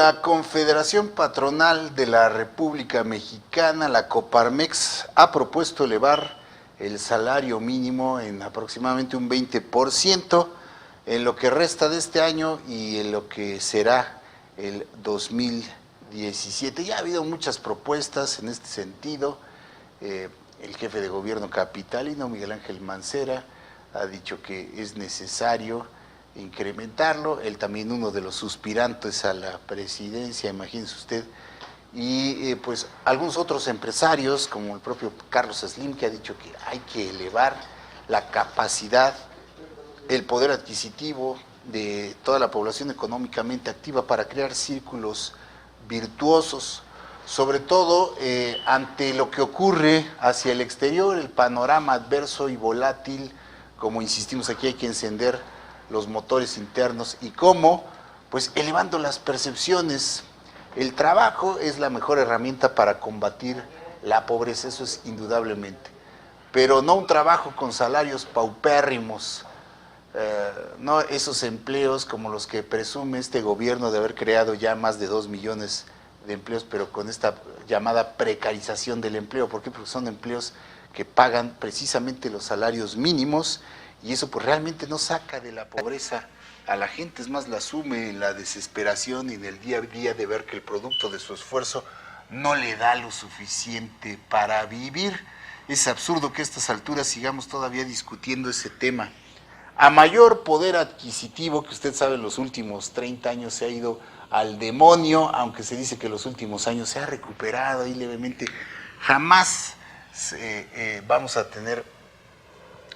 la Confederación Patronal de la República Mexicana, la Coparmex, ha propuesto elevar el salario mínimo en aproximadamente un 20% en lo que resta de este año y en lo que será el 2017. Ya ha habido muchas propuestas en este sentido. El jefe de gobierno capitalino, Miguel Ángel Mancera, ha dicho que es necesario incrementarlo. Él también uno de los suspirantes a la presidencia, imagínese usted. Y pues algunos otros empresarios, como el propio Carlos Slim, que ha dicho que hay que elevar la capacidad, el poder adquisitivo de toda la población económicamente activa para crear círculos virtuosos, sobre todo ante lo que ocurre hacia el exterior, el panorama adverso y volátil. Como insistimos aquí, hay que encender los motores internos y cómo, pues elevando las percepciones. El trabajo es la mejor herramienta para combatir la pobreza, eso es indudablemente, pero no un trabajo con salarios paupérrimos, no esos empleos como los que presume este gobierno de haber creado ya más de 2 millones de empleos, pero con esta llamada precarización del empleo. ¿Por qué? Porque son empleos que pagan precisamente los salarios mínimos y eso pues realmente no saca de la pobreza a la gente, es más, la sume en la desesperación y en el día a día de ver que el producto de su esfuerzo no le da lo suficiente para vivir. Es absurdo que a estas alturas sigamos todavía discutiendo ese tema. A mayor poder adquisitivo, que usted sabe en los últimos 30 años se ha ido al demonio, aunque se dice que en los últimos años se ha recuperado ahí levemente, jamás vamos a tener,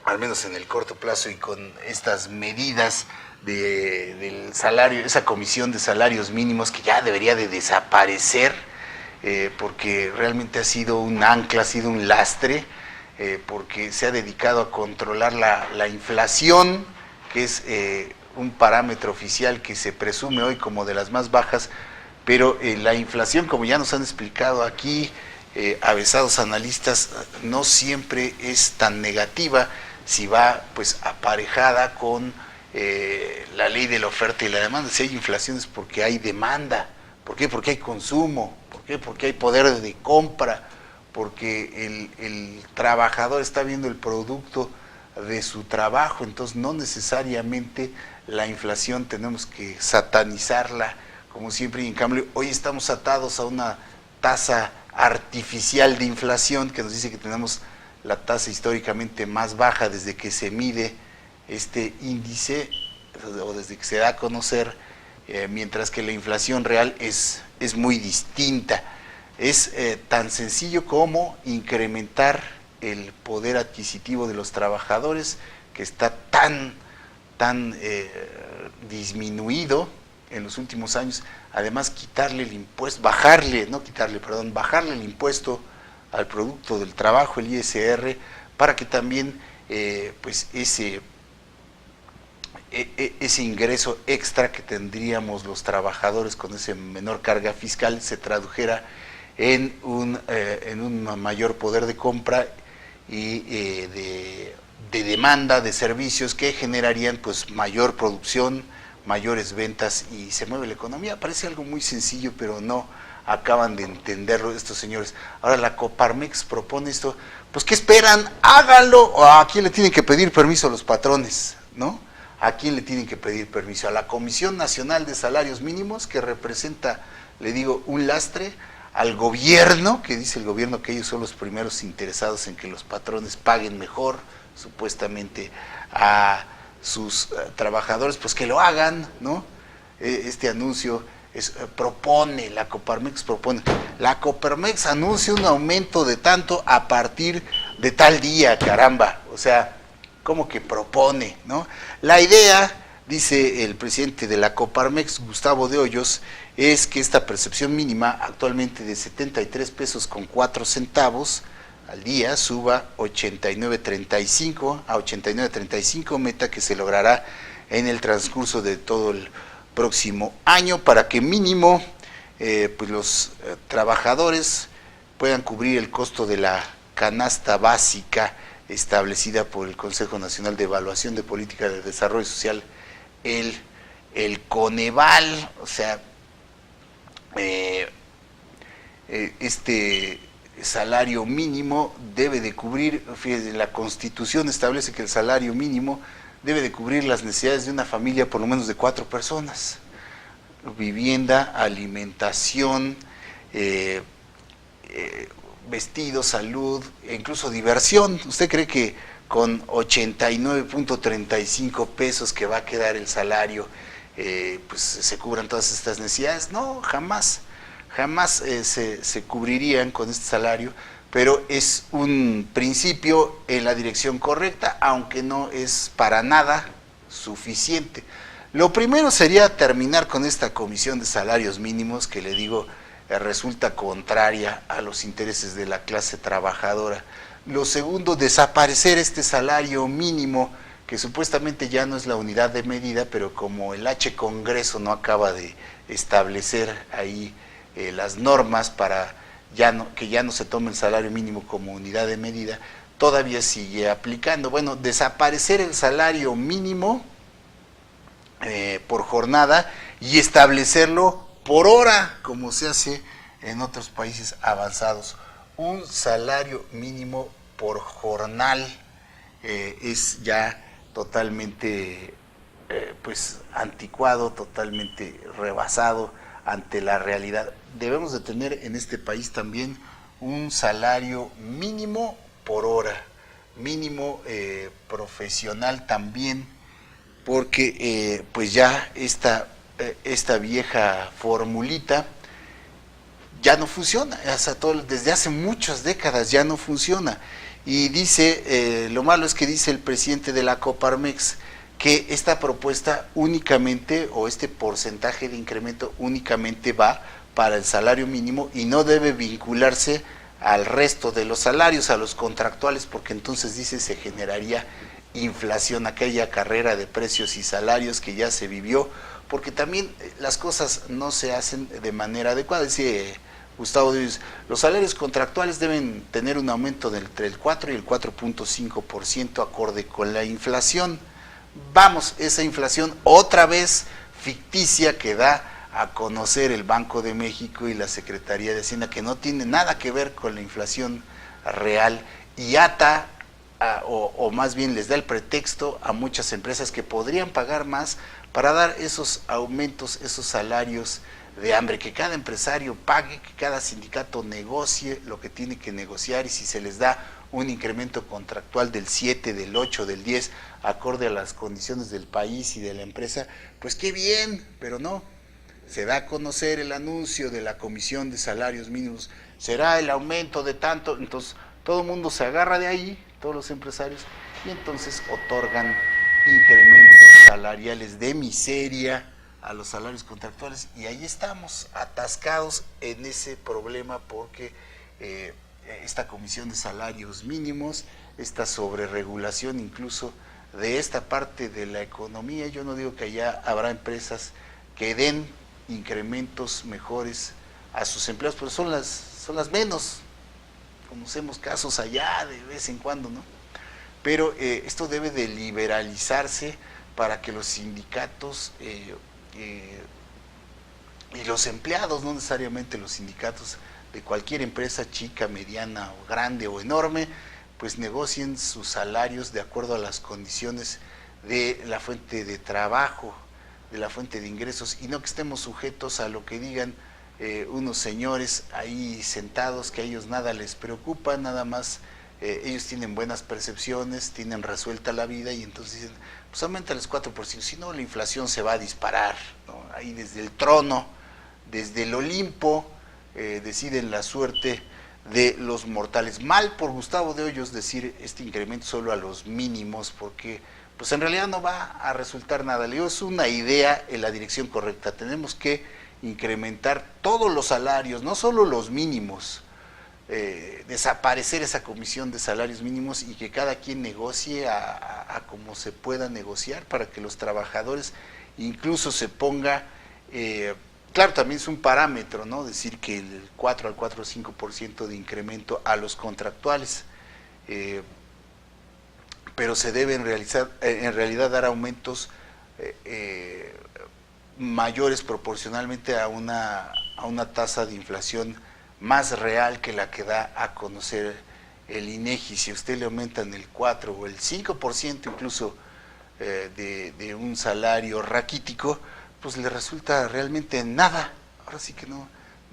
al menos en el corto plazo y con estas medidas del salario, esa comisión de salarios mínimos que ya debería de desaparecer, porque realmente ha sido un ancla, ha sido un lastre, porque se ha dedicado a controlar la inflación, que es un parámetro oficial que se presume hoy como de las más bajas, pero la inflación, como ya nos han explicado aquí avesados analistas, no siempre es tan negativa si va pues aparejada con la ley de la oferta y la demanda. Si hay inflación es porque hay demanda. ¿Por qué? Porque hay consumo. ¿Por qué? Porque hay poder de compra, porque el trabajador está viendo el producto de su trabajo. Entonces no necesariamente la inflación tenemos que satanizarla como siempre, y en cambio hoy estamos atados a una tasa artificial de inflación que nos dice que tenemos la tasa históricamente más baja desde que se mide este índice o desde que se da a conocer, mientras que la inflación real es muy distinta. Es tan sencillo como incrementar el poder adquisitivo de los trabajadores, que está tan disminuido en los últimos años. Además, quitarle el impuesto, bajarle el impuesto al producto del trabajo, el ISR, para que también pues ese ingreso extra que tendríamos los trabajadores con esa menor carga fiscal se tradujera en un mayor poder de compra y de demanda de servicios que generarían pues mayor producción, mayores ventas y se mueve la economía. Parece algo muy sencillo, pero no acaban de entenderlo estos señores. Ahora la Coparmex propone esto, pues ¿qué esperan? Háganlo. ¿O a quién le tienen que pedir permiso? A los patrones, ¿no? ¿A quién le tienen que pedir permiso? A la Comisión Nacional de Salarios Mínimos, que representa, le digo, un lastre, al gobierno, que dice el gobierno que ellos son los primeros interesados en que los patrones paguen mejor, supuestamente, a sus trabajadores, pues que lo hagan, ¿no? Este anuncio propone, la Coparmex propone. La Coparmex anuncia un aumento de tanto a partir de tal día, caramba. O sea, ¿cómo que propone, no? La idea, dice el presidente de la Coparmex, Gustavo de Hoyos, es que esta percepción mínima, actualmente de 73 pesos con 4 centavos al día, suba 89.35 a 89.35, meta que se logrará en el transcurso de todo el próximo año, para que mínimo pues los trabajadores puedan cubrir el costo de la canasta básica establecida por el Consejo Nacional de Evaluación de Política de Desarrollo Social, el Coneval. O sea, este salario mínimo debe de cubrir, fíjense, la Constitución establece que el salario mínimo debe de cubrir las necesidades de una familia por lo menos de 4 personas. Vivienda, alimentación, vestido, salud, e incluso diversión. ¿Usted cree que con 89.35 pesos que va a quedar el salario, pues se cubran todas estas necesidades? No, jamás se cubrirían con este salario, pero es un principio en la dirección correcta, aunque no es para nada suficiente. Lo primero sería terminar con esta comisión de salarios mínimos que, le digo, resulta contraria a los intereses de la clase trabajadora. Lo segundo, desaparecer este salario mínimo, que supuestamente ya no es la unidad de medida, pero como el H Congreso no acaba de establecer ahí las normas para que ya no se tome el salario mínimo como unidad de medida, todavía sigue aplicando. Bueno, desaparecer el salario mínimo por jornada y establecerlo por hora, como se hace en otros países avanzados. Un salario mínimo por jornal es ya totalmente pues anticuado, totalmente rebasado ante la realidad. Debemos de tener en este país también un salario mínimo por hora, mínimo profesional también, porque pues ya esta vieja formulita ya no funciona, desde hace muchas décadas ya no funciona. Y dice, lo malo es que dice el presidente de la Coparmex que esta propuesta únicamente, o este porcentaje de incremento únicamente va para el salario mínimo y no debe vincularse al resto de los salarios, a los contractuales, porque entonces dice se generaría inflación, aquella carrera de precios y salarios que ya se vivió, porque también las cosas no se hacen de manera adecuada. Dice Gustavo Díaz, los salarios contractuales deben tener un aumento de entre el 4 y el 4.5% acorde con la inflación. Vamos, esa inflación otra vez ficticia que da a conocer el Banco de México y la Secretaría de Hacienda, que no tiene nada que ver con la inflación real, y ata o más bien les da el pretexto a muchas empresas que podrían pagar más para dar esos aumentos, esos salarios de hambre, que cada empresario pague, que cada sindicato negocie lo que tiene que negociar, y si se les da un incremento contractual del 7, del 8, del 10, acorde a las condiciones del país y de la empresa, pues qué bien, pero no. Se da a conocer el anuncio de la Comisión de Salarios Mínimos, será el aumento de tanto, entonces todo el mundo se agarra de ahí, todos los empresarios, y entonces otorgan incrementos salariales de miseria a los salarios contractuales, y ahí estamos atascados en ese problema, porque esta Comisión de Salarios Mínimos, esta sobreregulación incluso de esta parte de la economía, yo no digo que allá habrá empresas que den incrementos mejores a sus empleados, pero son las menos. Conocemos casos allá de vez en cuando, ¿no? Pero esto debe de liberalizarse para que los sindicatos y los empleados, no necesariamente los sindicatos de cualquier empresa chica, mediana o grande o enorme, pues negocien sus salarios de acuerdo a las condiciones de la fuente de trabajo, de la fuente de ingresos, y no que estemos sujetos a lo que digan unos señores ahí sentados, que a ellos nada les preocupa, nada más ellos tienen buenas percepciones, tienen resuelta la vida, y entonces dicen, pues aumenta el 4%, si no la inflación se va a disparar, ¿no? Ahí desde el trono, desde el Olimpo, deciden la suerte de los mortales. Mal por Gustavo de Hoyos decir este incremento solo a los mínimos, porque pues en realidad no va a resultar nada. Le digo, es una idea en la dirección correcta. Tenemos que incrementar todos los salarios, no solo los mínimos, desaparecer esa comisión de salarios mínimos y que cada quien negocie a como se pueda negociar, para que los trabajadores incluso se ponga, claro, también es un parámetro, ¿no? Decir que el 4 al 4 o 5% de incremento a los contractuales, pero se deben realizar, en realidad dar aumentos mayores proporcionalmente a una tasa de inflación más real que la que da a conocer el INEGI. Si a usted le aumentan el 4 o el 5% incluso de un salario raquítico, pues le resulta realmente nada. Ahora sí que no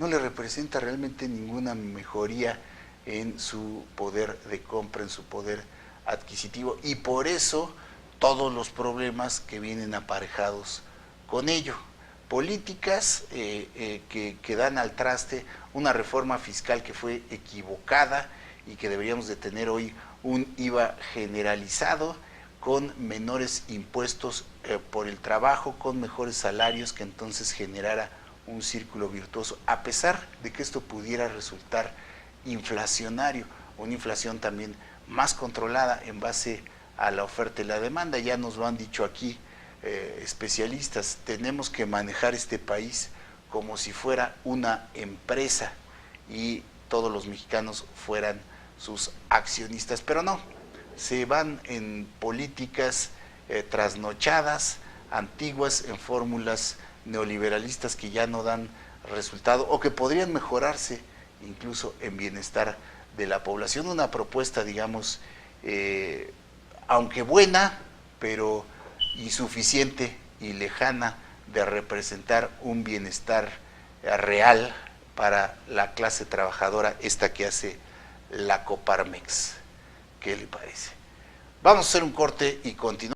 le representa realmente ninguna mejoría en su poder de compra, en su poder adquisitivo, y por eso todos los problemas que vienen aparejados con ello. Políticas que dan al traste una reforma fiscal que fue equivocada y que deberíamos de tener hoy un IVA generalizado con menores impuestos por el trabajo, con mejores salarios, que entonces generara un círculo virtuoso, a pesar de que esto pudiera resultar inflacionario, una inflación también más controlada en base a la oferta y la demanda. Ya nos lo han dicho aquí especialistas, tenemos que manejar este país como si fuera una empresa y todos los mexicanos fueran sus accionistas, pero no, se van en políticas trasnochadas, antiguas, en fórmulas neoliberalistas que ya no dan resultado o que podrían mejorarse incluso en bienestar de la población. Una propuesta, digamos, aunque buena, pero insuficiente y lejana de representar un bienestar real para la clase trabajadora, esta que hace la Coparmex. ¿Qué le parece? Vamos a hacer un corte y continuamos.